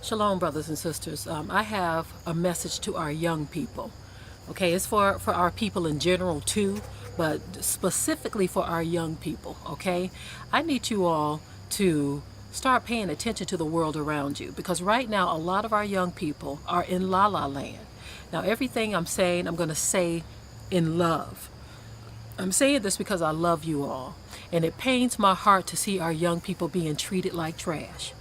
Shalom, brothers and sisters. I have a message to our young people. Okay, it's for our people in general too, but specifically for our young people. Okay, I need you all to start paying attention to the world around you, because right now a lot of our young people are in la la land. Now, everything I'm saying, I'm going to say in love. I'm saying this because I love you all, and it pains my heart to see our young people being treated like trash.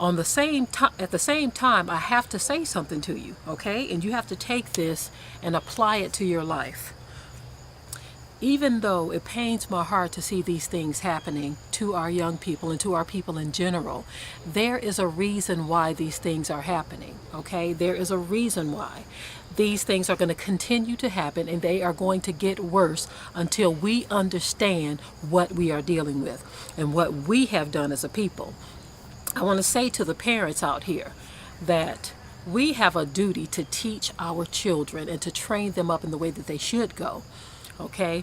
On the same time, at the same time, I have to say something to you, okay? And you have to take this and apply it to your life. Even though it pains my heart to see these things happening to our young people and to our people in general, there is a reason why these things are happening, okay? There is a reason why. These things are going to continue to happen, and they are going to get worse until we understand what we are dealing with and what we have done as a people. I want to say to the parents out here that we have a duty to teach our children and to train them up in the way that they should go. Okay?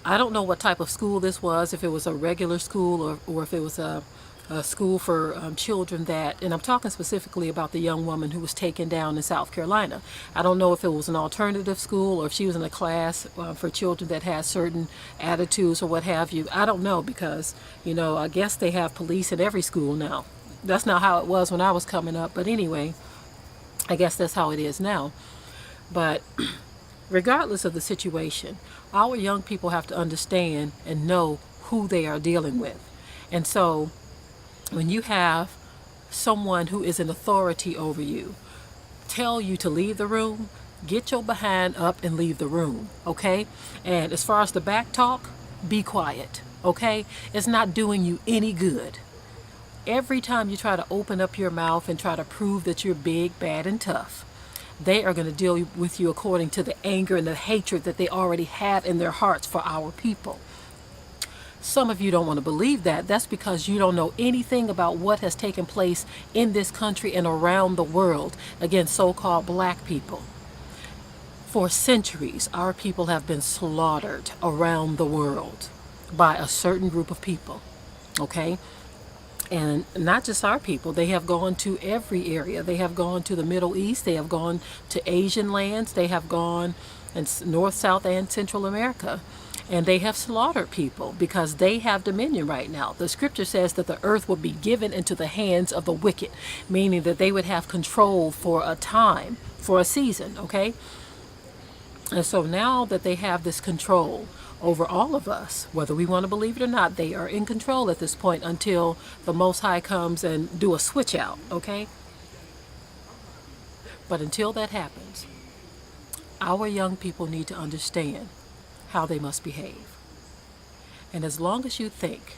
I don't know what type of school this was, if it was a regular school or if it was a school for children that, and I'm talking specifically about the young woman who was taken down in South Carolina. I don't know if it was an alternative school or if she was in a class for children that had certain attitudes or what have you. I don't know, because, I guess they have police in every school now. That's not how it was when I was coming up, but anyway, I guess that's how it is now. But regardless of the situation, our young people have to understand and know who they are dealing with. And so when you have someone who is an authority over you tell you to leave the room, get your behind up and leave the room, okay? And as far as the back talk, be quiet, okay? It's not doing you any good. Every time you try to open up your mouth and try to prove that you're big, bad, and tough, they are going to deal with you according to the anger and the hatred that they already have in their hearts for our people. Some of you don't want to believe that. That's because you don't know anything about what has taken place in this country and around the world against so-called black people. For centuries, our people have been slaughtered around the world by a certain group of people, okay? And not just our people, they have gone to every area. They have gone to the Middle East, they have gone to Asian lands, they have gone in North, South, and Central America. And they have slaughtered people because they have dominion right now. The scripture says that the earth will be given into the hands of the wicked, meaning that they would have control for a time, for a season, okay? And so now that they have this control over all of us, whether we want to believe it or not, they are in control at this point until the Most High comes and do a switch out, okay? But until that happens, our young people need to understand how they must behave. And as long as you think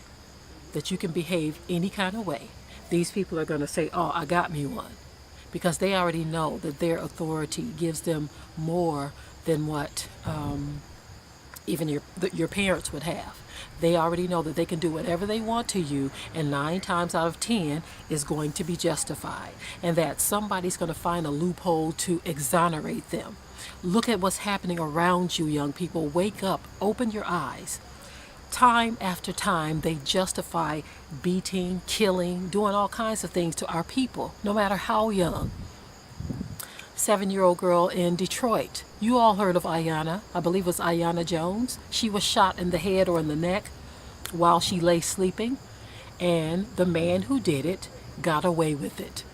that you can behave any kind of way, these people are going to say, oh, I got me one. Because they already know that their authority gives them more than what even your parents would have. They already know that they can do whatever they want to you, and 9 times out of 10 is going to be justified, and that somebody's going to find a loophole to exonerate them. Look at what's happening around you, young people. Wake up, open your eyes. Time after time, they justify beating, killing, doing all kinds of things to our people, no matter how young. 7-year-old girl in Detroit. You all heard of Ayanna. I believe it was Ayanna Jones. She was shot in the head or in the neck while she lay sleeping, and the man who did it got away with it.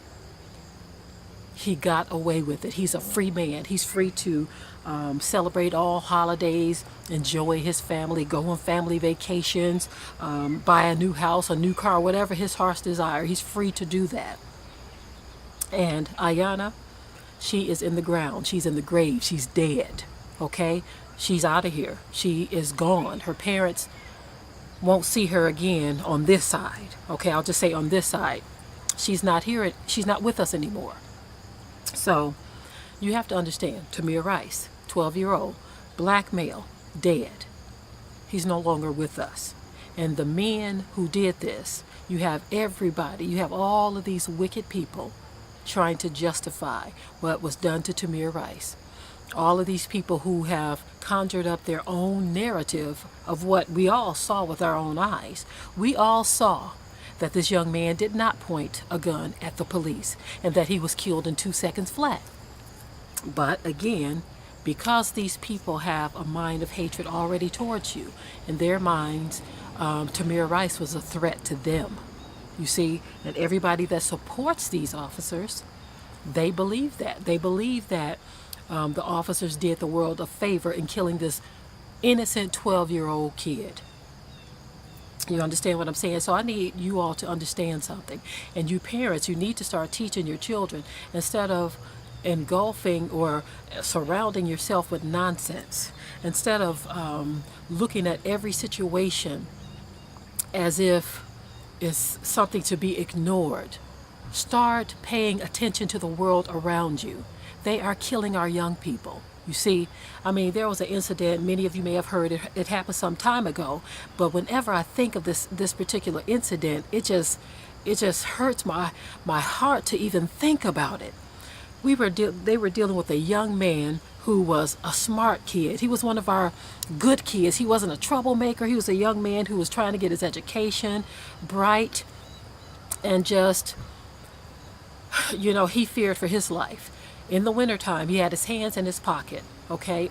He got away with it. He's a free man. He's free to celebrate all holidays, enjoy his family, go on family vacations, buy a new house, a new car, whatever his heart's desire. He's free to do that. And Ayanna, she is in the ground. She's in the grave. She's dead. Okay? She's out of here. She is gone. Her parents won't see her again on this side. Okay? I'll just say on this side. She's not here. She's not with us anymore. So you have to understand, Tamir Rice, 12-year-old, black male, dead. He's no longer with us. And the men who did this, you have everybody, you have all of these wicked people trying to justify what was done to Tamir Rice. All of these people who have conjured up their own narrative of what we all saw with our own eyes. We all saw that this young man did not point a gun at the police and that he was killed in 2 seconds flat. But again, because these people have a mind of hatred already towards you, in their minds, Tamir Rice was a threat to them. You see, and everybody that supports these officers, they believe that. They believe that the officers did the world a favor in killing this innocent 12-year-old kid. You understand what I'm saying? So I need you all to understand something. And you parents, you need to start teaching your children instead of engulfing or surrounding yourself with nonsense. Instead of looking at every situation as if it's something to be ignored. Start paying attention to the world around you. They are killing our young people. You see, I mean, there was an incident, many of you may have heard it, it happened some time ago, but whenever I think of this particular incident, it just hurts my heart to even think about it. They were dealing with a young man who was a smart kid. He was one of our good kids. He wasn't a troublemaker. He was a young man who was trying to get his education, bright, and just, he feared for his life. In the wintertime, he had his hands in his pocket, okay?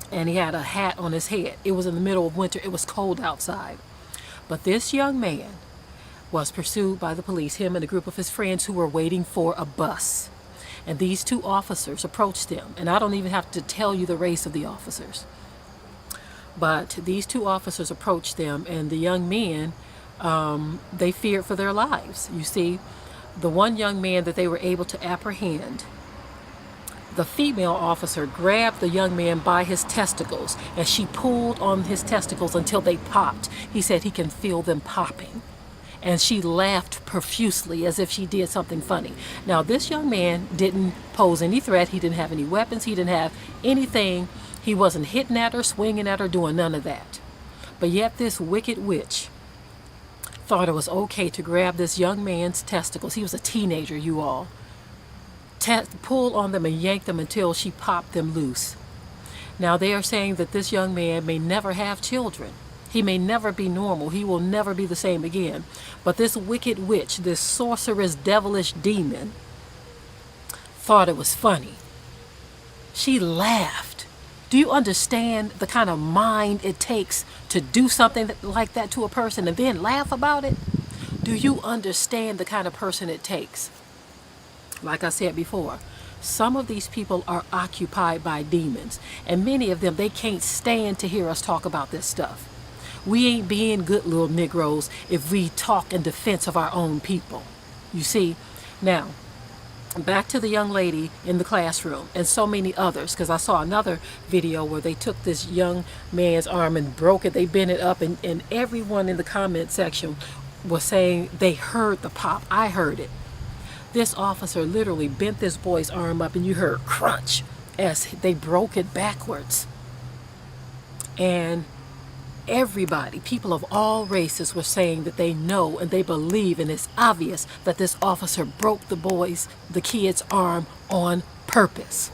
And he had a hat on his head. It was in the middle of winter. It was cold outside. But this young man was pursued by the police, him and a group of his friends who were waiting for a bus. And these two officers approached him. And I don't even have to tell you the race of the officers. But these two officers approached them, and the young men, they feared for their lives. You see, the one young man that they were able to apprehend, the female officer grabbed the young man by his testicles, and she pulled on his testicles until they popped. He said he can feel them popping. And she laughed profusely as if she did something funny. Now, this young man didn't pose any threat. He didn't have any weapons. He didn't have anything. He wasn't hitting at her, swinging at her, doing none of that. But yet this wicked witch thought it was okay to grab this young man's testicles. He was a teenager, you all. Pull on them and yank them until she popped them loose. Now, they are saying that this young man may never have children. He may never be normal. He will never be the same again. But this wicked witch, this sorceress, devilish demon, thought it was funny. She laughed. Do you understand the kind of mind it takes to do something like that to a person and then laugh about it? Do you understand the kind of person it takes? Like I said before, some of these people are occupied by demons, and many of them, they can't stand to hear us talk about this stuff. We ain't being good little Negroes if we talk in defense of our own people. You see? Now, back to the young lady in the classroom and so many others, because I saw another video where they took this young man's arm and broke it. They bent it up, and everyone in the comment section was saying they heard the pop. I heard it. This officer literally bent this boy's arm up, and you heard crunch as they broke it backwards. And everybody, people of all races, were saying that they know and they believe, and it's obvious that this officer broke the kid's arm on purpose.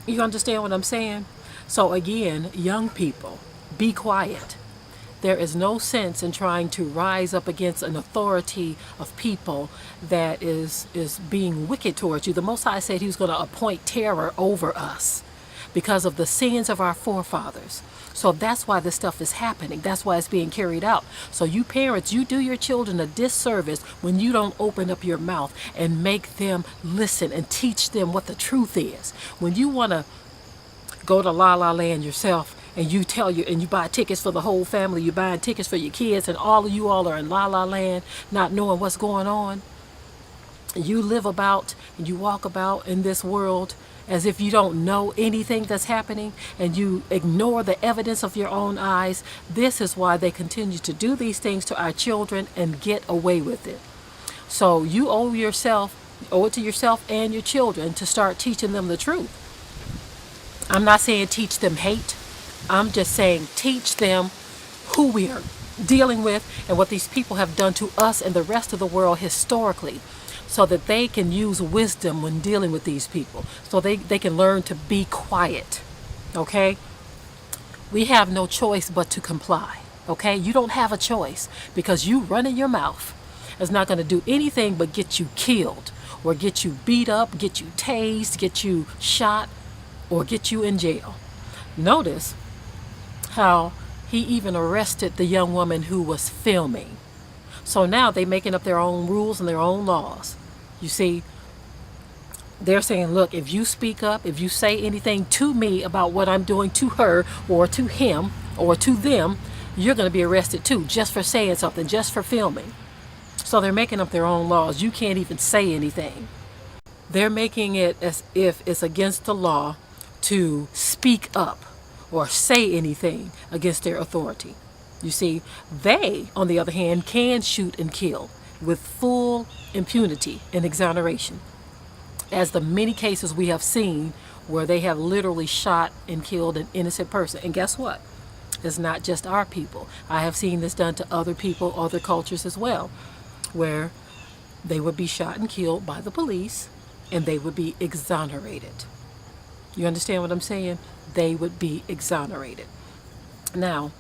You understand what I'm saying? So again, young people, be quiet. There is no sense in trying to rise up against an authority of people that is being wicked towards you. The Most High said he was going to appoint terror over us because of the sins of our forefathers. So that's why this stuff is happening. That's why it's being carried out. So you parents, you do your children a disservice when you don't open up your mouth and make them listen and teach them what the truth is. When you want to go to La La Land yourself, and you buy tickets for the whole family, you're buying tickets for your kids, and all of you all are in La La Land not knowing what's going on. You live about and you walk about in this world as if you don't know anything that's happening, and you ignore the evidence of your own eyes. This is why they continue to do these things to our children and get away with it. So you owe it to yourself and your children to start teaching them the truth. I'm not saying teach them hate. I'm just saying teach them who we are dealing with and what these people have done to us and the rest of the world historically, so that they can use wisdom when dealing with these people, so they can learn to be quiet. Okay? We have no choice but to comply. Okay, you don't have a choice, because you running your mouth is not going to do anything but get you killed, or get you beat up, get you tased, get you shot, or get you in jail. Notice how he even arrested the young woman who was filming. So now they're making up their own rules and their own laws. You see, they're saying, look, if you speak up, if you say anything to me about what I'm doing to her or to him or to them, you're going to be arrested too, just for saying something, just for filming. So they're making up their own laws. You can't even say anything. They're making it as if it's against the law to speak up or say anything against their authority. You see, they, on the other hand, can shoot and kill with full impunity and exoneration, as the many cases we have seen where they have literally shot and killed an innocent person. And guess what? It's not just our people. I have seen this done to other people, other cultures as well, where they would be shot and killed by the police and they would be exonerated. You understand what I'm saying? They would be exonerated. Now,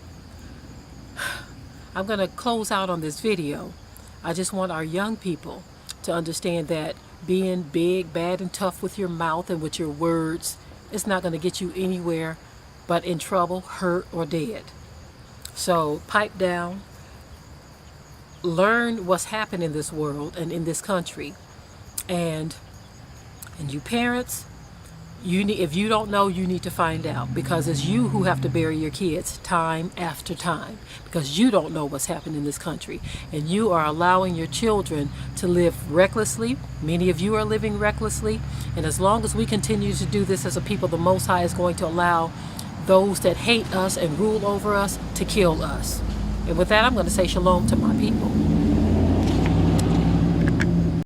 I'm going to close out on this video. I just want our young people to understand that being big, bad, and tough with your mouth and with your words is not going to get you anywhere but in trouble, hurt, or dead. So pipe down, learn what's happening in this world and in this country, and you parents, if you don't know, you need to find out, because it's you who have to bury your kids time after time, because you don't know what's happening in this country, and you are allowing your children to live recklessly. Many of you are living recklessly, and as long as we continue to do this as a people, the Most High is going to allow those that hate us and rule over us to kill us. And with that, I'm going to say shalom to my people.